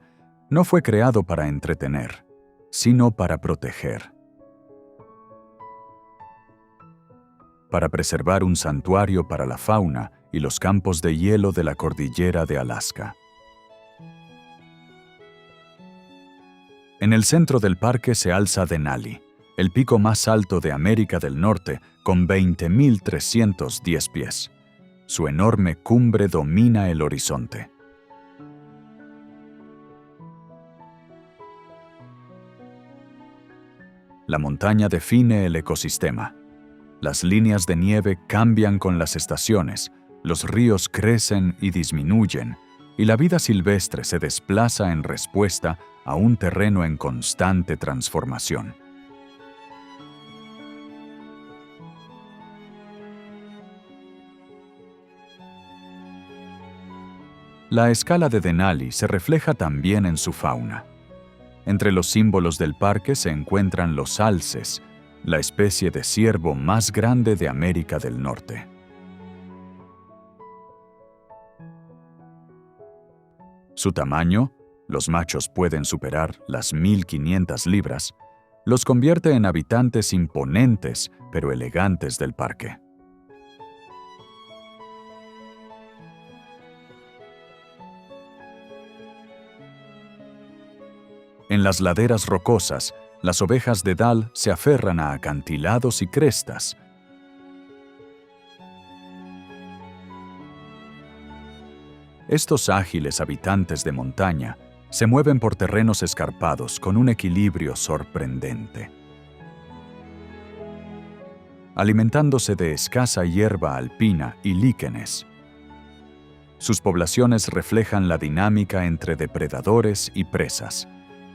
no fue creado para entretener, sino para proteger. Para preservar un santuario para la fauna y los campos de hielo de la cordillera de Alaska. En el centro del parque se alza Denali, el pico más alto de América del Norte, con 20.310 pies. Su enorme cumbre domina el horizonte. La montaña define el ecosistema. Las líneas de nieve cambian con las estaciones, los ríos crecen y disminuyen, y la vida silvestre se desplaza en respuesta a un terreno en constante transformación. La escala de Denali se refleja también en su fauna. Entre los símbolos del parque se encuentran los alces, la especie de ciervo más grande de América del Norte. Su tamaño, los machos pueden superar las 1.500 libras, los convierte en habitantes imponentes pero elegantes del parque. En las laderas rocosas, las ovejas de Dall se aferran a acantilados y crestas. Estos ágiles habitantes de montaña se mueven por terrenos escarpados con un equilibrio sorprendente. Alimentándose de escasa hierba alpina y líquenes. Sus poblaciones reflejan la dinámica entre depredadores y presas,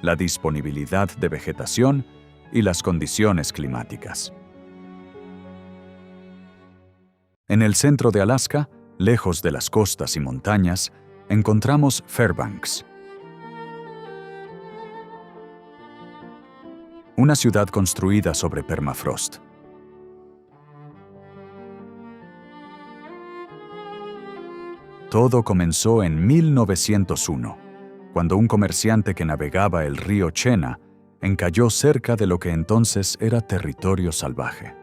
la disponibilidad de vegetación y las condiciones climáticas. En el centro de Alaska, lejos de las costas y montañas, encontramos Fairbanks, una ciudad construida sobre permafrost. Todo comenzó en 1901, cuando un comerciante que navegaba el río Chena encalló cerca de lo que entonces era territorio salvaje.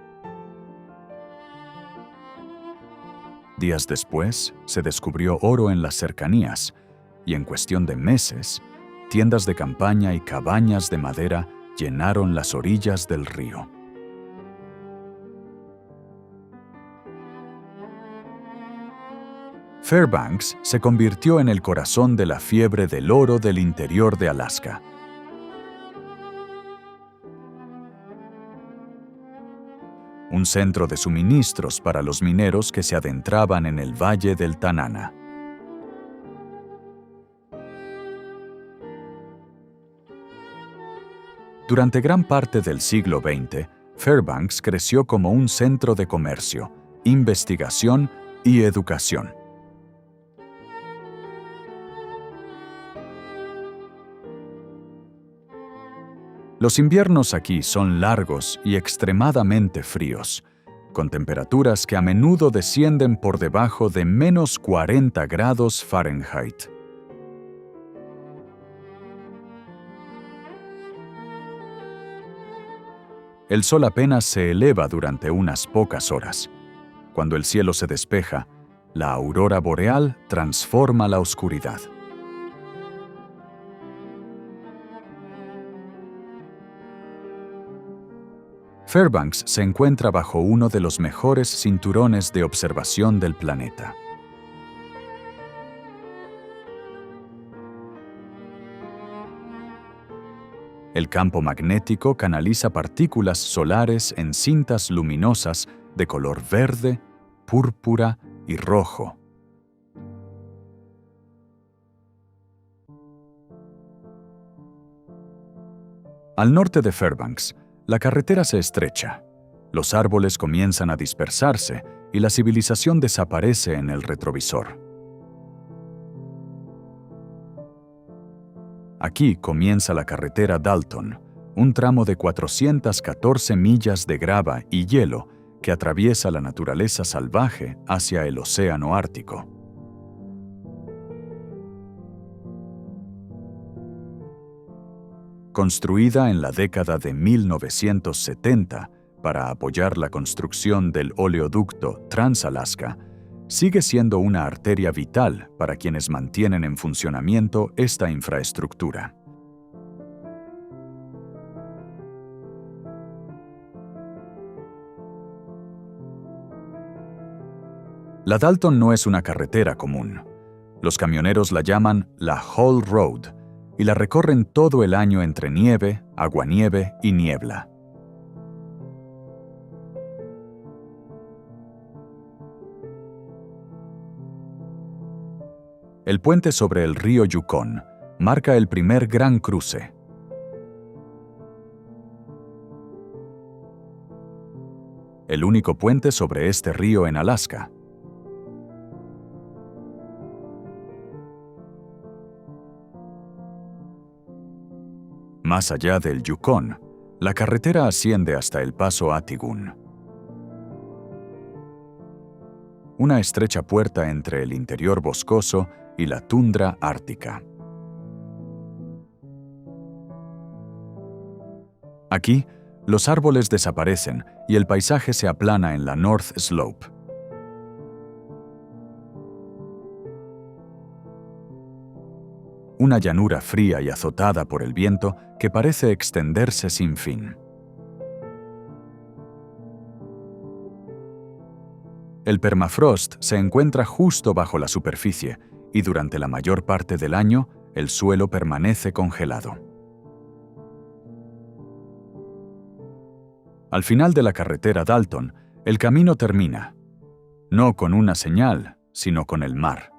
Días después, se descubrió oro en las cercanías, y en cuestión de meses, tiendas de campaña y cabañas de madera llenaron las orillas del río. Fairbanks se convirtió en el corazón de la fiebre del oro del interior de Alaska. Un centro de suministros para los mineros que se adentraban en el valle del Tanana. Durante gran parte del siglo XX, Fairbanks creció como un centro de comercio, investigación y educación. Los inviernos aquí son largos y extremadamente fríos, con temperaturas que a menudo descienden por debajo de menos 40 grados Fahrenheit. El sol apenas se eleva durante unas pocas horas. Cuando el cielo se despeja, la aurora boreal transforma la oscuridad. Fairbanks se encuentra bajo uno de los mejores cinturones de observación del planeta. El campo magnético canaliza partículas solares en cintas luminosas de color verde, púrpura y rojo. Al norte de Fairbanks, la carretera se estrecha, los árboles comienzan a dispersarse y la civilización desaparece en el retrovisor. Aquí comienza la carretera Dalton, un tramo de 414 millas de grava y hielo que atraviesa la naturaleza salvaje hacia el océano Ártico. Construida en la década de 1970 para apoyar la construcción del oleoducto Trans-Alaska, sigue siendo una arteria vital para quienes mantienen en funcionamiento esta infraestructura. La Dalton no es una carretera común. Los camioneros la llaman la Haul Road y la recorren todo el año entre nieve, aguanieve y niebla. El puente sobre el río Yukon marca el primer gran cruce. El único puente sobre este río en Alaska. Más allá del Yukon, la carretera asciende hasta el paso Atigun, una estrecha puerta entre el interior boscoso y la tundra ártica. Aquí, los árboles desaparecen y el paisaje se aplana en la North Slope. Una llanura fría y azotada por el viento que parece extenderse sin fin. El permafrost se encuentra justo bajo la superficie y durante la mayor parte del año el suelo permanece congelado. Al final de la carretera Dalton, el camino termina, no con una señal, sino con el mar.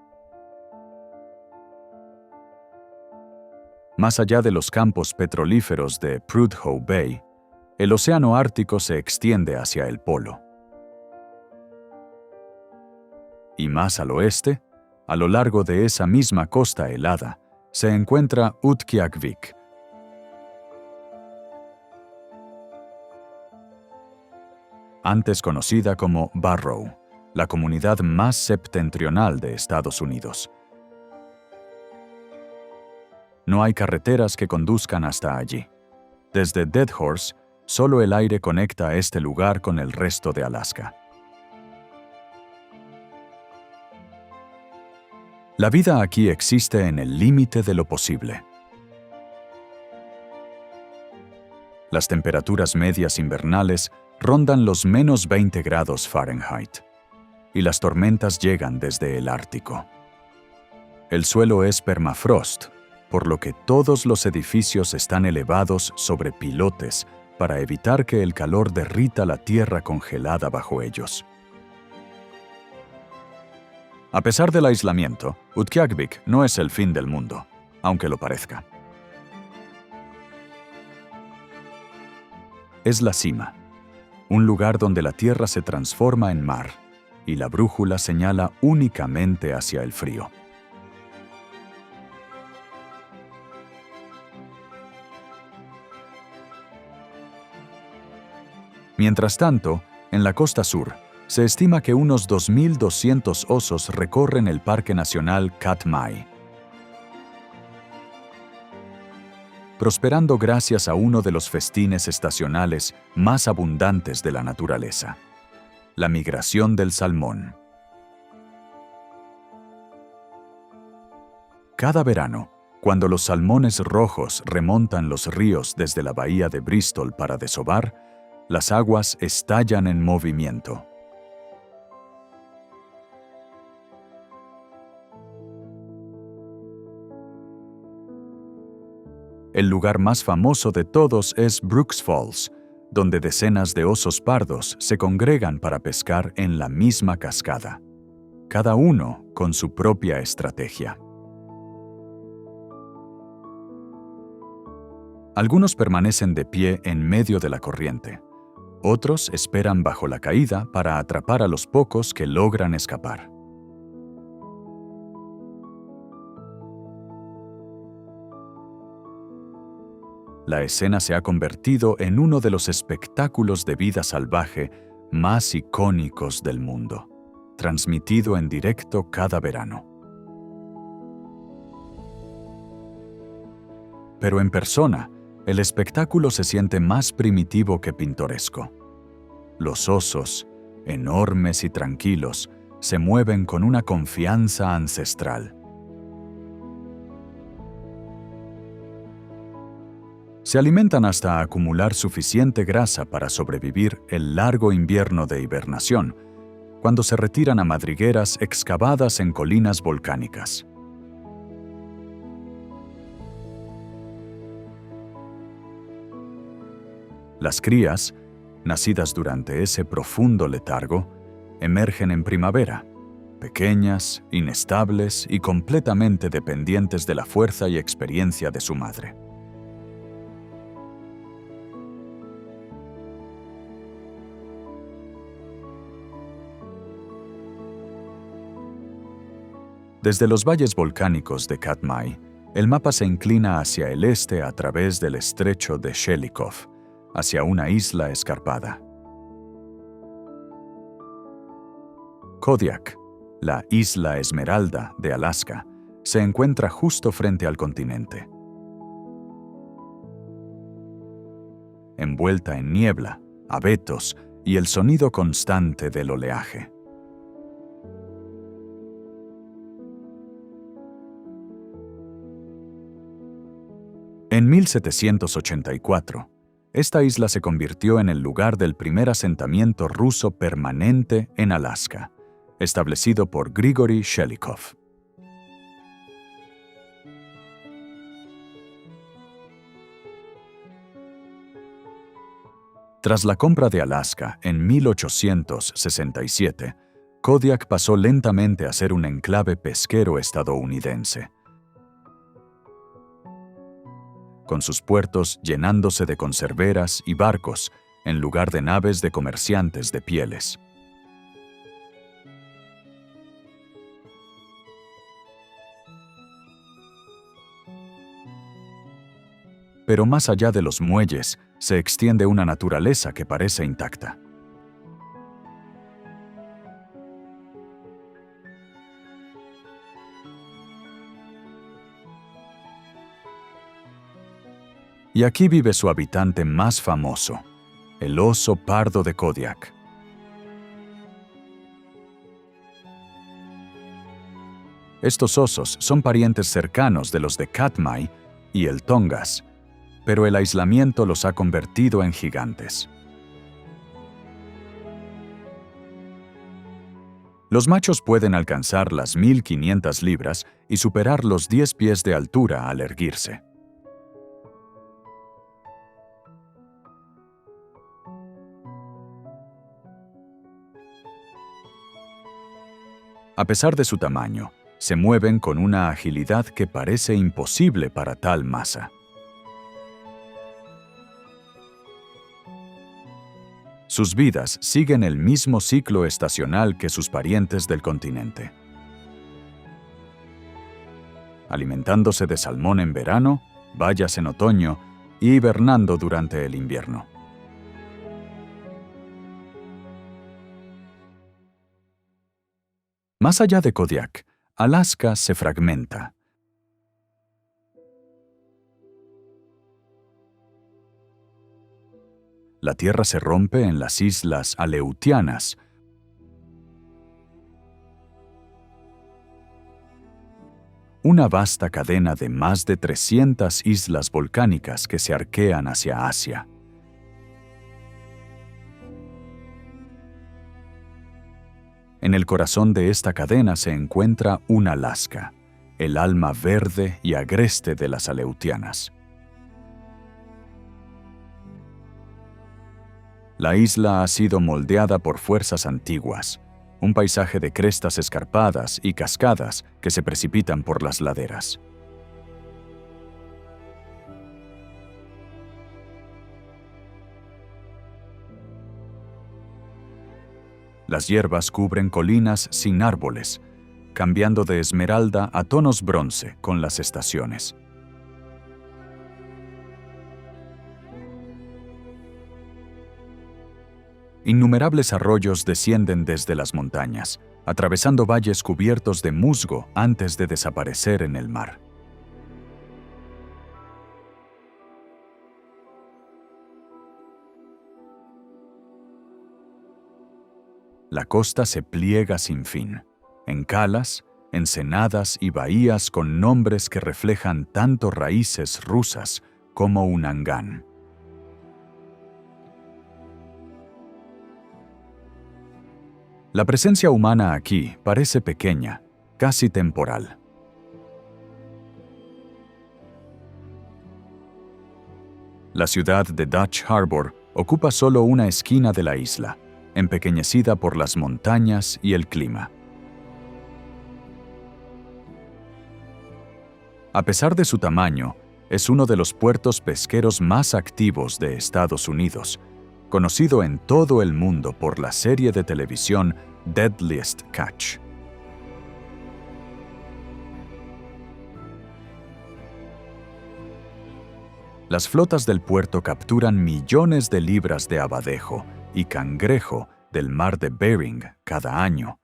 Más allá de los campos petrolíferos de Prudhoe Bay, el océano Ártico se extiende hacia el polo. Y más al oeste, a lo largo de esa misma costa helada, se encuentra Utqiagvik, antes conocida como Barrow, la comunidad más septentrional de Estados Unidos. No hay carreteras que conduzcan hasta allí. Desde Dead Horse, solo el aire conecta este lugar con el resto de Alaska. La vida aquí existe en el límite de lo posible. Las temperaturas medias invernales rondan los menos 20 grados Fahrenheit, y las tormentas llegan desde el Ártico. El suelo es permafrost, por lo que todos los edificios están elevados sobre pilotes para evitar que el calor derrita la tierra congelada bajo ellos. A pesar del aislamiento, Utqiagvik no es el fin del mundo, aunque lo parezca. Es la cima, un lugar donde la tierra se transforma en mar y la brújula señala únicamente hacia el frío. Mientras tanto, en la costa sur, se estima que unos 2.200 osos recorren el Parque Nacional Katmai, prosperando gracias a uno de los festines estacionales más abundantes de la naturaleza: la migración del salmón. Cada verano, cuando los salmones rojos remontan los ríos desde la bahía de Bristol para desovar, las aguas estallan en movimiento. El lugar más famoso de todos es Brooks Falls, donde decenas de osos pardos se congregan para pescar en la misma cascada, cada uno con su propia estrategia. Algunos permanecen de pie en medio de la corriente. Otros esperan bajo la caída para atrapar a los pocos que logran escapar. La escena se ha convertido en uno de los espectáculos de vida salvaje más icónicos del mundo, transmitido en directo cada verano. Pero en persona, el espectáculo se siente más primitivo que pintoresco. Los osos, enormes y tranquilos, se mueven con una confianza ancestral. Se alimentan hasta acumular suficiente grasa para sobrevivir el largo invierno de hibernación, cuando se retiran a madrigueras excavadas en colinas volcánicas. Las crías, nacidas durante ese profundo letargo, emergen en primavera, pequeñas, inestables y completamente dependientes de la fuerza y experiencia de su madre. Desde los valles volcánicos de Katmai, el mapa se inclina hacia el este a través del estrecho de Shelikof, hacia una isla escarpada. Kodiak, la isla Esmeralda de Alaska, se encuentra justo frente al continente. Envuelta en niebla, abetos y el sonido constante del oleaje. En 1784, esta isla se convirtió en el lugar del primer asentamiento ruso permanente en Alaska, establecido por Grigori Shelikof. Tras la compra de Alaska en 1867, Kodiak pasó lentamente a ser un enclave pesquero estadounidense, con sus puertos llenándose de conserveras y barcos en lugar de naves de comerciantes de pieles. Pero más allá de los muelles, se extiende una naturaleza que parece intacta. Y aquí vive su habitante más famoso, el oso pardo de Kodiak. Estos osos son parientes cercanos de los de Katmai y el Tongas, pero el aislamiento los ha convertido en gigantes. Los machos pueden alcanzar las 1.500 libras y superar los 10 pies de altura al erguirse. A pesar de su tamaño, se mueven con una agilidad que parece imposible para tal masa. Sus vidas siguen el mismo ciclo estacional que sus parientes del continente, alimentándose de salmón en verano, bayas en otoño y hibernando durante el invierno. Más allá de Kodiak, Alaska se fragmenta. La Tierra se rompe en las islas Aleutianas, una vasta cadena de más de 300 islas volcánicas que se arquean hacia Asia. En el corazón de esta cadena se encuentra un Alaska, el alma verde y agreste de las Aleutianas. La isla ha sido moldeada por fuerzas antiguas, un paisaje de crestas escarpadas y cascadas que se precipitan por las laderas. Las hierbas cubren colinas sin árboles, cambiando de esmeralda a tonos bronce con las estaciones. Innumerables arroyos descienden desde las montañas, atravesando valles cubiertos de musgo antes de desaparecer en el mar. La costa se pliega sin fin, en calas, ensenadas y bahías con nombres que reflejan tanto raíces rusas como Unangan. La presencia humana aquí parece pequeña, casi temporal. La ciudad de Dutch Harbor ocupa solo una esquina de la isla, empequeñecida por las montañas y el clima. A pesar de su tamaño, es uno de los puertos pesqueros más activos de Estados Unidos, conocido en todo el mundo por la serie de televisión Deadliest Catch. Las flotas del puerto capturan millones de libras de abadejo y cangrejo del mar de Bering cada año.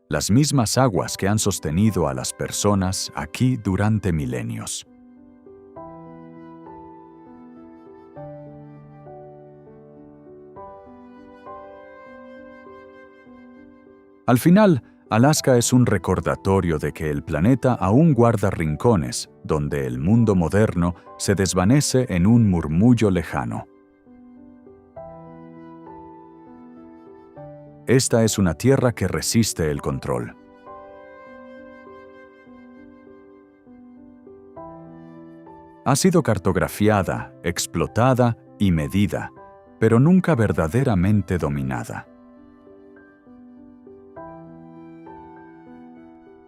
Las mismas aguas que han sostenido a las personas aquí durante milenios. Al final, Alaska es un recordatorio de que el planeta aún guarda rincones donde el mundo moderno se desvanece en un murmullo lejano. Esta es una tierra que resiste el control. Ha sido cartografiada, explotada y medida, pero nunca verdaderamente dominada.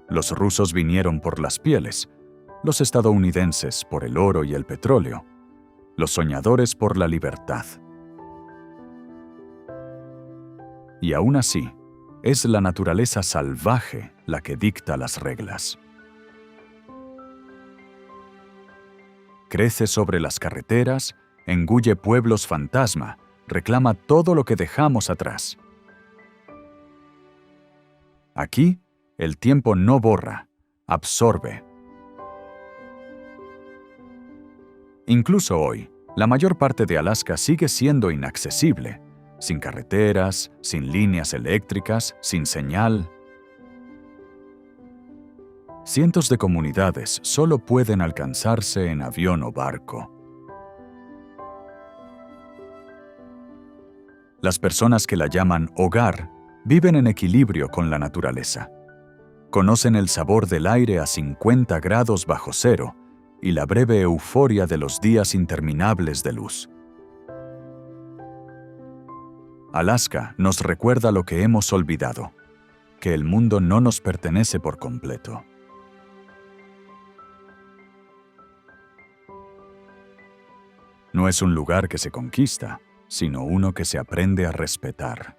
Los rusos vinieron por las pieles, los estadounidenses por el oro y el petróleo, los soñadores por la libertad. Y aún así, es la naturaleza salvaje la que dicta las reglas. Crece sobre las carreteras, engulle pueblos fantasma, reclama todo lo que dejamos atrás. Aquí, el tiempo no borra, absorbe. Incluso hoy, la mayor parte de Alaska sigue siendo inaccesible, sin carreteras, sin líneas eléctricas, sin señal. Cientos de comunidades solo pueden alcanzarse en avión o barco. Las personas que la llaman hogar viven en equilibrio con la naturaleza. Conocen el sabor del aire a 50 grados bajo cero y la breve euforia de los días interminables de luz. Alaska nos recuerda lo que hemos olvidado, que el mundo no nos pertenece por completo. No es un lugar que se conquista, sino uno que se aprende a respetar.